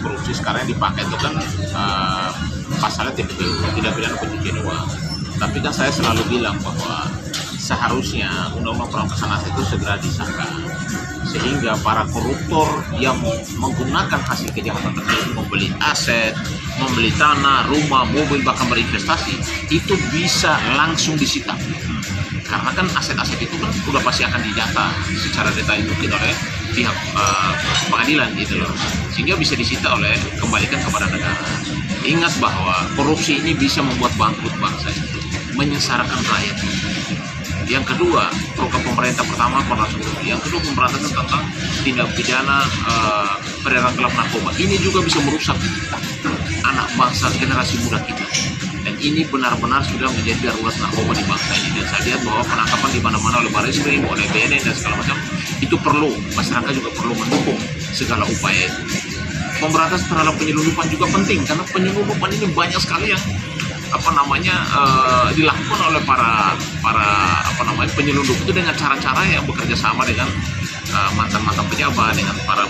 korupsi sekarang yang dipakai itu kan pasalnya tidak pidana pencucian uang. Tapi kan saya selalu bilang bahwa seharusnya undang-undang perampasan aset itu segera disahkan, sehingga para koruptor yang menggunakan hasil kejahatan tersebut membeli aset, membeli tanah, rumah, mobil, bahkan berinvestasi, itu bisa langsung disita. Karena kan aset-aset itu kan sudah pasti akan didata secara detail mungkin oleh pihak pengadilan gitu loh, sehingga bisa disita oleh kembalikan kepada negara. Ingat bahwa korupsi ini bisa membuat bangkrut bangsa itu, menyengsarakan rakyat. Yang kedua, program pemerintah pertama pemberantasan korupsi. Yang kedua, pemberantasan tentang tindak pidana peredaran gelap narkoba. Ini juga bisa merusak anak bangsa, generasi muda kita. Dan ini benar-benar sudah menjadi darurat narkoba di bangsa ini. Dan saya lihat bahwa penangkapan di mana-mana oleh Barreskrim, oleh BNN dan segala macam itu perlu. Masyarakat juga perlu mendukung segala upaya itu. Pemberantasan terhadap penyelundupan juga penting, karena penyelundupan ini banyak sekali yang dilakukan oleh para penyelundup itu dengan cara-cara yang bekerja sama dengan mantan-mantan pejabat, dengan para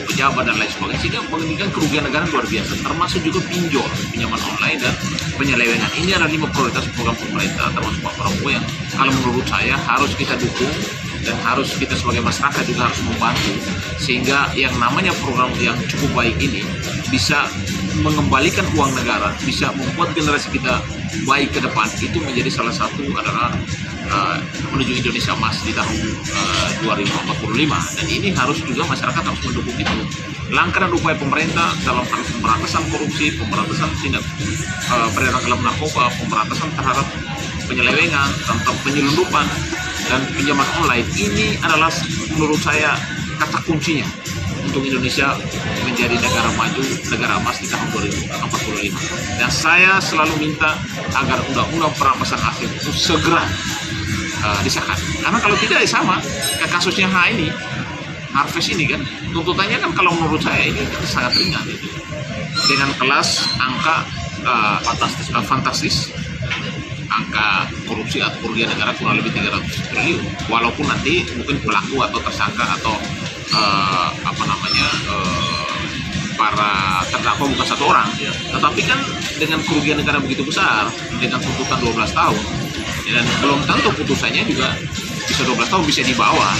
pejabat dan lain sebagainya, sehingga menimbulkan kerugian negara luar biasa, termasuk juga pinjol, pinjaman online dan penyelewengan. Ini adalah 5 prioritas program pemerintah, termasuk Pak Prabowo, yang kalau menurut saya harus kita dukung dan harus kita sebagai masyarakat juga harus membantu, sehingga yang namanya program yang cukup baik ini bisa mengembalikan uang negara, bisa membuat generasi kita baik ke depan. Itu menjadi salah satu adalah menuju Indonesia Emas di tahun 2045, dan ini harus juga masyarakat harus mendukung itu. Langkah dan upaya pemerintah dalam hal pemberantasan korupsi, pemberantasan tindak peredaran gelap narkoba, pemberantasan terhadap penyelewengan, tentang penyelundupan dan pinjaman online, ini adalah menurut saya kata kuncinya untuk Indonesia menjadi negara maju, negara emas di tahun 2045. Dan saya selalu minta agar undang-undang perampasan aset itu segera disahkan. Karena kalau tidak ya sama kayak kasusnya ini, Harvest ini kan, tuntutannya kan kalau menurut saya ini sangat ringan itu. Dengan kelas angka fantastis, angka korupsi atau kerugian negara kurang lebih 300 triliun. Walaupun nanti mungkin pelaku atau tersangka atau para terdakwa bukan satu orang, tetapi kan dengan kerugian negara begitu besar, dengan tuntutan 12 tahun, dan belum tentu putusannya juga bisa 12 tahun, bisa di bawah.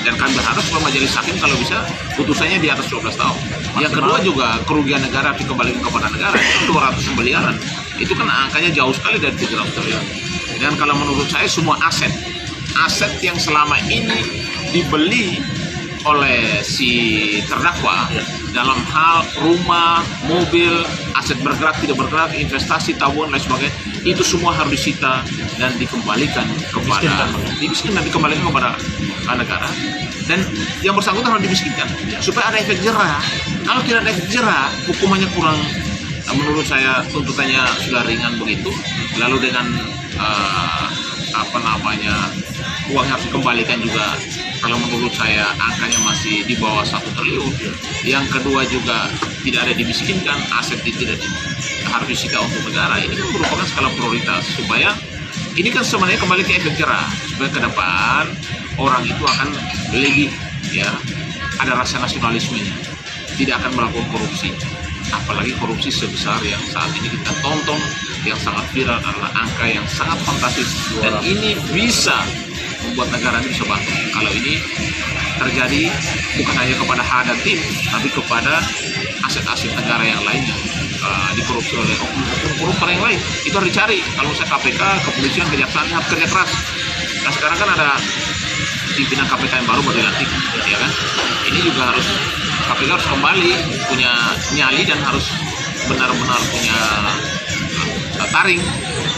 Dan kami berharap supaya majelis hakim kalau bisa putusannya di atas 12 tahun. Yang kedua juga kerugian negara dikembalikan kepada negara itu 200 miliaran. Itu kan angkanya jauh sekali dari 300 triliun. Dan kalau menurut saya semua aset yang selama ini dibeli oleh si terdakwa dalam hal rumah, mobil, aset bergerak, tidak bergerak, investasi, tabungan, dan sebagainya, itu semua harus disita dan dikembalikan kepada negara. Dan yang bersangkutan harus dimiskinkan supaya ada efek jerah. Kalau tidak ada efek jerah, hukumannya kurang, menurut saya tuntutannya sudah ringan begitu, lalu dengan uang harus dikembalikan juga, kalau menurut saya angkanya masih di bawah 1 triliun. Yang kedua juga tidak ada dimiskinkan, aset tidak harus disita untuk negara. Ini kan merupakan skala prioritas supaya ini kan sebenarnya kembali ke efek jerah, supaya ke depan orang itu akan lebih ada rasa nasionalismenya, tidak akan melakukan korupsi. Apalagi korupsi sebesar yang saat ini kita tonton, yang sangat viral adalah angka yang sangat fantastis, dan ini bisa membuat negara ini bisa bangkrut. Kalau ini terjadi bukan hanya kepada Haddad tim, tapi kepada aset-aset negara yang lainnya dikorupsi oleh oknum koruptor yang lain. Itu harus dicari. Kalau saya KPK, kepolisian, kejaksaan harus kerja keras. Nah sekarang kan ada pimpinan KPK yang baru dilantik, ya kan? Ini juga harus KPK harus kembali punya nyali dan harus benar-benar punya taring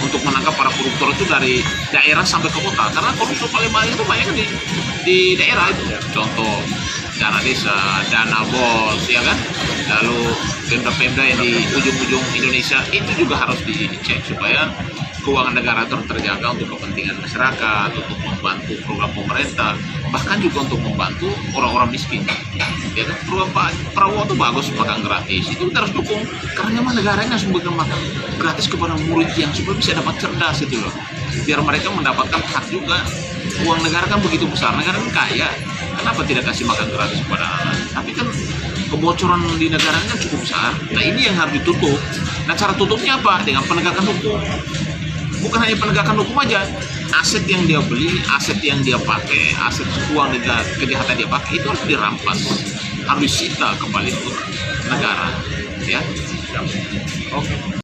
untuk menangkap para koruptor itu dari daerah sampai ke kota, karena koruptor paling banyak itu banyak di daerah itu. Contoh dana desa, dana bos, ya kan, lalu pemda-pemda yang di ujung-ujung Indonesia itu juga harus dicek supaya keuangan negara itu terjaga untuk kepentingan masyarakat, untuk membantu program pemerintah, bahkan juga untuk membantu orang-orang miskin. Ya kan, program Pak Prabowo itu bagus, makan gratis, itu kita harus dukung, karena memang negaranya harus memberikan makan gratis kepada murid yang supaya bisa dapat cerdas itu loh, biar mereka mendapatkan hak juga. Uang negara kan begitu besar, negara kan kaya, kenapa tidak kasih makan gratis kepada anak? Tapi kan kebocoran di negaranya cukup besar. Nah ini yang harus ditutup. Nah cara tutupnya apa? Dengan penegakan hukum. Bukan hanya penegakan hukum aja, aset yang dia beli, aset yang dia pakai, aset uang kejahatan dia pakai itu harus dirampas, harus disita kembali ke negara, ya. Oke.